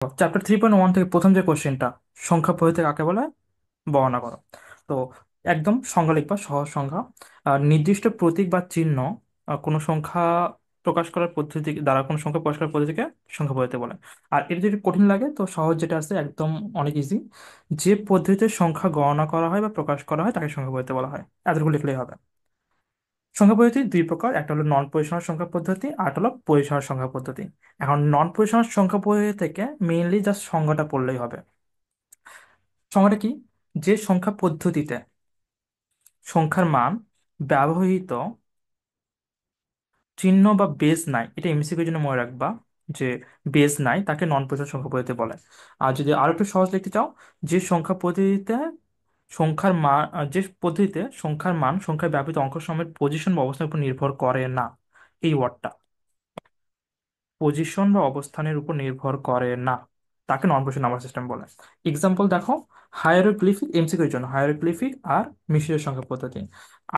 Chapter 3.1 থেকে প্রথম যে কোশ্চেনটা, সংখ্যা পদ্ধতি কাকে বলে বর্ণনা করো। তো একদম সংজ্ঞা লিখবা, সহজ সংখ্যা। নির্দিষ্ট প্রতীক বা চিহ্ন কোনো সংখ্যা প্রকাশ করার পদ্ধতি দ্বারা কোনো সংখ্যা প্রকাশ করার পদ্ধতিকে সংখ্যা পদ্ধতি বলে। আর এটা যদি কঠিন লাগে তো সহজ যেটা আছে একদম অনেক ইজি, যে পদ্ধতিতে সংখ্যা গণনা করা হয় বা প্রকাশ করা হয় তাকে সংখ্যা পদ্ধতি বলা হয়। এতটুকু লিখলেই হবে। সংখ্যা পদ্ধতি দুই প্রকার, একটা হলো নন পজিশনাল সংখ্যা পদ্ধতি আর একটা হলো পজিশনাল সংখ্যা পদ্ধতি। এখন নন পজিশনাল সংখ্যা পদ্ধতি থেকে মেইনলি জাস্ট সংজ্ঞাটা পড়লেই হবে। সংজ্ঞাটা কি? যে সংখ্যা পদ্ধতিতে সংখ্যার মান ব্যবহৃত চিহ্ন বা বেস নাই, এটা এমসিকিউর জন্য মনে রাখবা, যে বেস নাই তাকে নন পজিশনাল সংখ্যা পদ্ধতি বলে। আর যদি আরো একটু সহজ লিখতে চাও, যে সংখ্যা পদ্ধতিতে সংখ্যার মান যে পদ্ধতিতে সংখ্যার মান সংখ্যায় ব্যবহৃত অঙ্ক সময়ের পজিশন বা অবস্থানের উপর নির্ভর করে না, এই ওয়ার্ডটা পজিশন বা অবস্থানের উপর নির্ভর করে না, তাকে নন পজিশন নাম্বার সিস্টেম বলে। এক্সাম্পল দেখো, হায়ারোগ্লিফিক, এমসিকিউর জন্য হায়ারোগ্লিফিক আর মিশরীয় সংখ্যা পদ্ধতি।